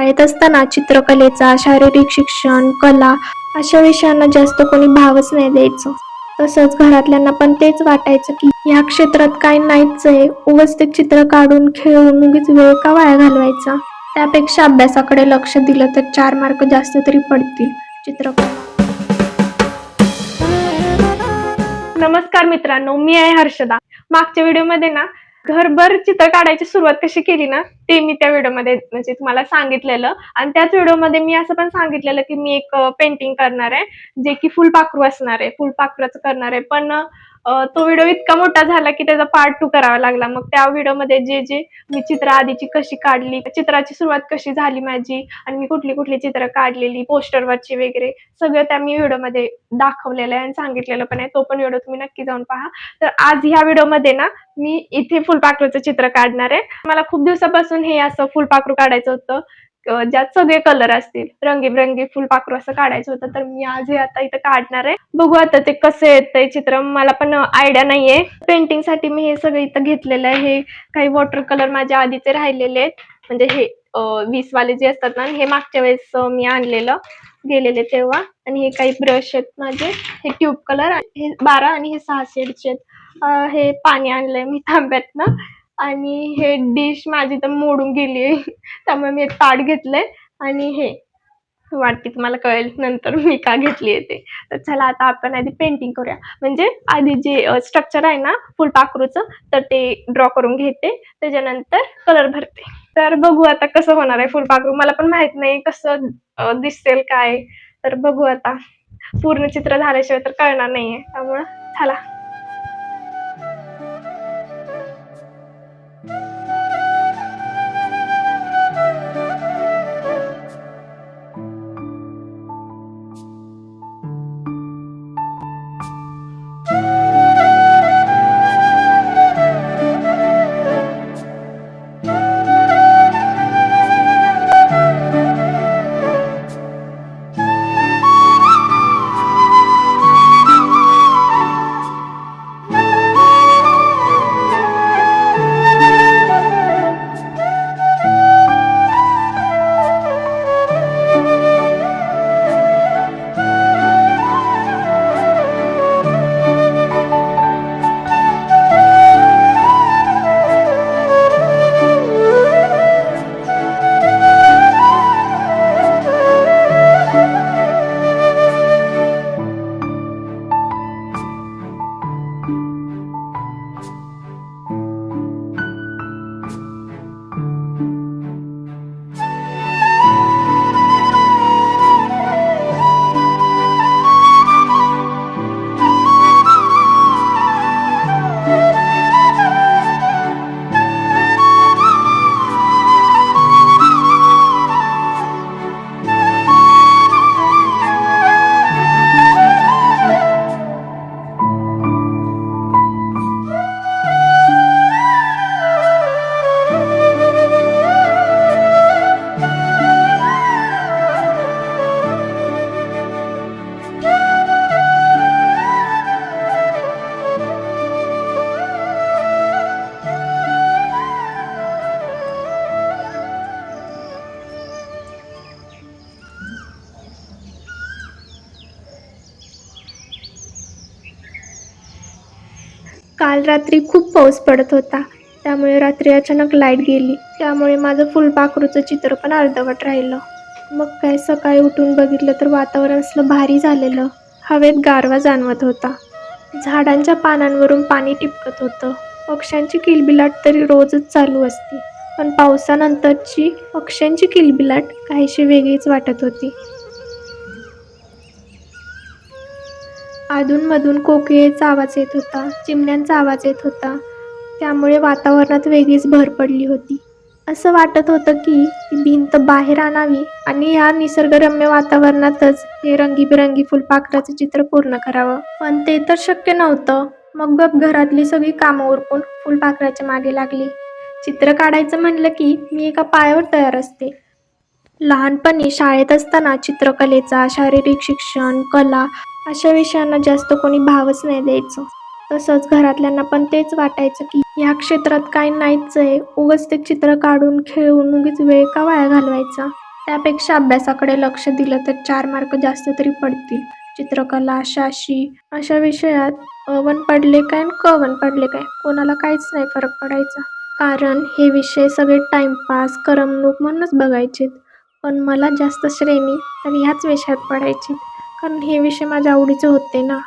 शाळेत असताना चित्रकलेचा, शारीरिक शिक्षण, कला अशा विषयांना जास्त कोणी भावच नाही द्यायचं. तसंच घरातल्यांना पण तेच वाटायचं की ह्या क्षेत्रात काही नाहीच आहे, उगाच ते चित्र काढून खेळून उगीच वेळ का वाया घालवायचा. त्यापेक्षा अभ्यासाकडे लक्ष दिलं तर 4 मार्क जास्त तरी पडतील. चित्रकला. नमस्कार मित्रांनो, मी आहे हर्षदा. मागच्या व्हिडिओमध्ये ना घरभर चित्र काढायची सुरुवात कशी केली ना ते मी त्या व्हिडिओमध्ये म्हणजे तुम्हाला सांगितलेलं. आणि त्याच व्हिडिओमध्ये मी असं पण सांगितलेलं की मी एक पेंटिंग करणार आहे, जे की फुलपाखरू असणार आहे, फुलपाखराचं करणार आहे. पण तो व्हिडिओ इतका मोठा झाला की त्याचा पार्ट 2 करावा लागला. मग त्या व्हिडिओमध्ये जे मी चित्र आधीची कशी काढली, चित्राची सुरुवात कशी झाली माझी, आणि मी कुठली कुठली चित्र काढलेली पोस्टरवरची वगैरे, सगळं त्या मी व्हिडिओमध्ये दाखवलेलं आहे आणि सांगितलेलं पण आहे. तो पण व्हिडिओ तुम्ही नक्की जाऊन पहा. तर आज ह्या व्हिडिओमध्ये ना मी इथे फुलपाखरूचं चित्र काढणार आहे. मला खूप दिवसापासून हे असं फुलपाखरू काढायचं होतं, ज्यात सगळे कलर असतील, रंगीबेरंगी फुलपाखरू असं काढायचं होतं. तर मी आज हे आता इथं काढणार आहे. बघू आता ते कसं येतंय चित्र, मला पण आयडिया नाहीये. पेंटिंग साठी मी हे सगळं इथं घेतलेलं आहे. हे काही वॉटर कलर माझ्या आधीचे राहिलेले आहेत, म्हणजे हे 20 वाले जे असतात ना, हे मागच्या वेळेस मी आणलेलं गेलेले तेव्हा. आणि हे काही ब्रश आहेत माझे, हे ट्यूब कलर, हे 12 आणि हे 6 शेडचे आहेत. हे पाणी आणलंय मी तांब्यातनं. आणि हे डिश माझी तर मोडून गेली आहे त्यामुळे मी एक ताट घेतलंय. आणि हे वाटते तुम्हाला कळेल नंतर मी का घेतली ते. तर चला आता आपण आधी पेंटिंग करूया. म्हणजे आधी जे स्ट्रक्चर आहे ना फुलपाखरूचं, तर ते ड्रॉ करून घेते, त्याच्यानंतर कलर भरते. तर बघू आता कसं होणार आहे फुलपाखरू. मला पण माहित नाही कसं दिसेल काय. तर बघू आता, पूर्ण चित्र झाल्याशिवाय तर कळणार नाहीये. त्यामुळं चला. काल रात्री खूप पाऊस पडत होता, त्यामुळे रात्री अचानक लाईट गेली. त्यामुळे माझं फुलपाखरूचं चित्र पण अर्धवट राहिलं. मग काय, सकाळी उठून बघितलं तर वातावरण असलं भारी झालेलं. हवेत गारवा जाणवत होता. झाडांच्या पानांवरून पाणी टिपकत होतं. पक्ष्यांची किलबिलाट तरी रोजच चालू असते, पण पावसानंतरची पक्ष्यांची किलबिलाट काहीशी वेगळीच वाटत होती. अधूनमधून कोकिळेचा आवाज येत होता, चिमण्यांचा आवाज येत होता. त्यामुळे वातावरणात वेगळीच भर पडली होती. असं वाटत होतं की ती भिंत बाहेर आणावी आणि ह्या निसर्गरम्य वातावरणातच हे रंगीबेरंगी फुलपाखराचं चित्र पूर्ण करावं. पण ते तर शक्य नव्हतं. मग गप घरातली सगळी कामं उरकून फुलपाखराच्या मागे लागली. चित्र काढायचं म्हणलं की मी एका पायावर तयार असते. लहानपणी शाळेत असताना चित्रकलेचा, शारीरिक शिक्षण, कला अशा विषयांना जास्त कोणी भावच नाही द्यायचं. तसंच घरातल्यांना पण तेच वाटायचं की ह्या क्षेत्रात काही नाहीच आहे, उगाच ते चित्र काढून खेळून उगीच वेळ का वाया घालवायचा. त्यापेक्षा अभ्यासाकडे लक्ष दिलं तर 4 मार्क जास्त तरी पडतील. चित्रकला, शाशी अशा विषयात अ1 पडले काय आणि क1 पडले काय कोणाला काहीच नाही फरक पडायचा. कारण हे विषय सगळे टाइमपास, करमणूक म्हणूनच बघायचेत. पण मला जास्त श्रेणी तर ह्याच विषयात पडायची. कारण हे विषय माझ्या आवडीचे होते ना.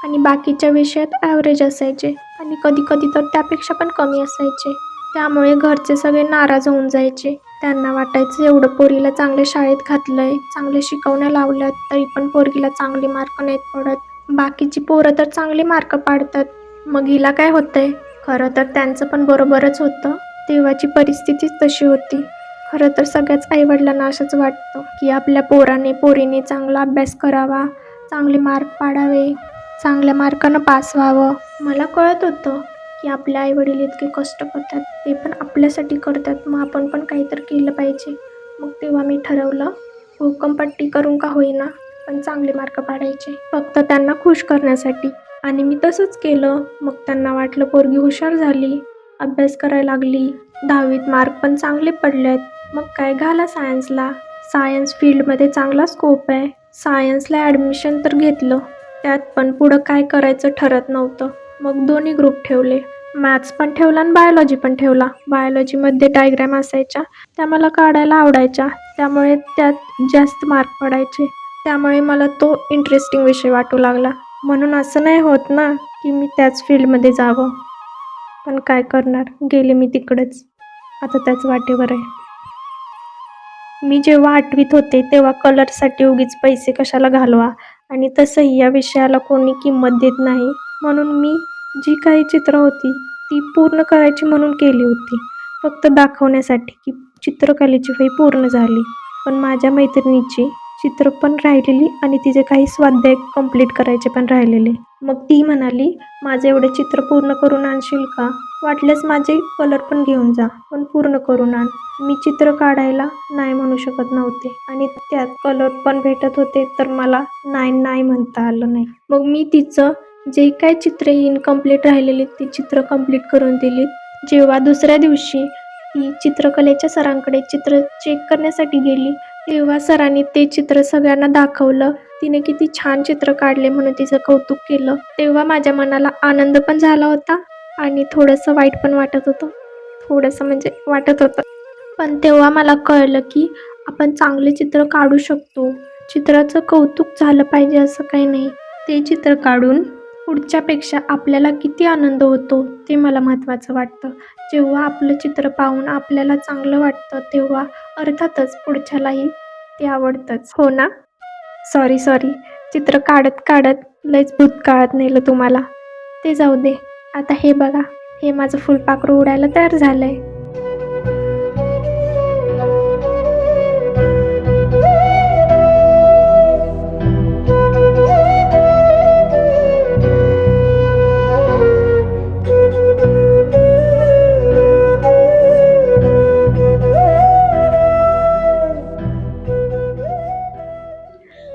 आणि बाकीच्या विषयात ॲव्हरेज असायचे आणि कधी-कधी तर त्यापेक्षा पण कमी असायचे. त्यामुळे घरचे सगळे नाराज होऊन जायचे. त्यांना वाटायचं एवढं पोरीला चांगल्या शाळेत घातलंय, चांगले शिकवण्या लावल्यात, तरी पण पोरगीला चांगले मार्क नाहीत पडत. बाकीची पोरं तर चांगले मार्क पाडतात. मग हिला काय होतंय? खरं तर त्यांचं पण बरोबरच होतं. तेव्हाची परिस्थितीच तशी होती. खरं तर सगळ्याच आईवडिलांना असंच वाटतं की आपल्या पोरीने चांगला अभ्यास करावा, चांगले मार्क पाडावे, चांगल्या मार्कानं पास व्हावं. मला कळत होतं की आपले आईवडील इतके कष्ट करतात, ते पण आपल्यासाठी करतात, मग आपण पण काहीतरी केलं पाहिजे. मग तेव्हा मी ठरवलं, भोकमपट्टी करून का होईना पण चांगले मार्क पाडायचे, फक्त त्यांना खुश करण्यासाठी. आणि मी तसंच केलं. मग त्यांना वाटलं पोरगी हुशार झाली, अभ्यास करायला लागली, 10वीत मार्क पण चांगले पडलेत, मग काय घाला सायन्सला. सायन्स फील्डमध्ये चांगला स्कोप आहे. सायन्सला ॲडमिशन तर घेतलं. त्यात पण पुढं काय करायचं ठरत नव्हतं. मग दोन्ही ग्रुप ठेवले. मॅथ्स पण ठेवला आणि बायोलॉजी पण ठेवला. बायोलॉजीमध्ये डायग्रॅम असायच्या, त्या मला काढायला आवडायच्या, त्यामुळे त्यात जास्त मार्क पडायचे. त्यामुळे मला तो इंटरेस्टिंग विषय वाटू लागला. म्हणून असं नाही होत ना की मी त्याच फील्डमध्ये जावं. पण काय करणार, गेले मी तिकडंच. आता त्याच वाटेवर आहे. मी जेव्हा 8वीत होते तेव्हा कलरसाठी उगीच पैसे कशाला घालवा, आणि तसंही या विषयाला कोणी किंमत देत नाही. म्हणून मी जी काही चित्र होती ती पूर्ण करायची म्हणून केली होती, फक्त दाखवण्यासाठी की चित्रकलेची वही पूर्ण झाली. पण माझ्या मैत्रिणीची चित्र पण राहिलेली आणि तिचे काही स्वाध्याय कंप्लीट करायचे पण राहिलेले. मग ती म्हणाली, माझं एवढं चित्र पूर्ण करून आणशील का? वाटल्यास माझे कलर पण घेऊन जा, पण पूर्ण करून आण. मी चित्र काढायला नाही म्हणू शकत नव्हते आणि त्यात कलर पण भेटत होते, तर मला नाही म्हणता आलं नाही. मग मी तिचं जे काय चित्रे इनकम्प्लीट राहिलेली ती चित्र कंप्लीट करून दिली. जेव्हा दुसऱ्या दिवशी ती चित्रकलेच्या सरांकडे चित्र चेक करण्यासाठी गेली, तेव्हा सरांनी ते चित्र सगळ्यांना दाखवलं. तिने किती छान चित्र काढले म्हणून तिचं कौतुक केलं. तेव्हा माझ्या मनाला आनंद पण झाला होता आणि थोडंसं वाईट पण वाटत होतं. थोडंसं म्हणजे वाटत होतं. पण तेव्हा मला कळलं की आपण चांगले चित्र काढू शकतो. चित्राचं कौतुक झालं पाहिजे असं काही नाही. ते चित्र काढून पुढच्यापेक्षा आपल्याला किती आनंद होतो ते मला महत्त्वाचं वाटतं. जेव्हा आपलं चित्र पाहून आपल्याला चांगलं वाटतं तेव्हा अर्थातच पुढच्यालाही ते आवडतंच, हो ना? सॉरी चित्र काढत काढत लयच भूतकाळात नेलं तुम्हाला. ते जाऊ दे. आता हे बघा, हे माझं फुलपाखरू उडायला तयार झालंय.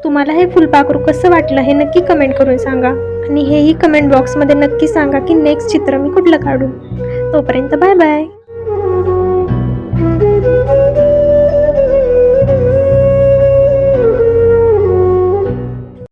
तुम्हाला हे फुलपाखरू कसं वाटलं हे नक्की कमेंट करून सांगा. आणि हेही कमेंट बॉक्समध्ये नक्की सांगा की नेक्स्ट चित्र मी कुठलं काढू. तोपर्यंत बाय बाय.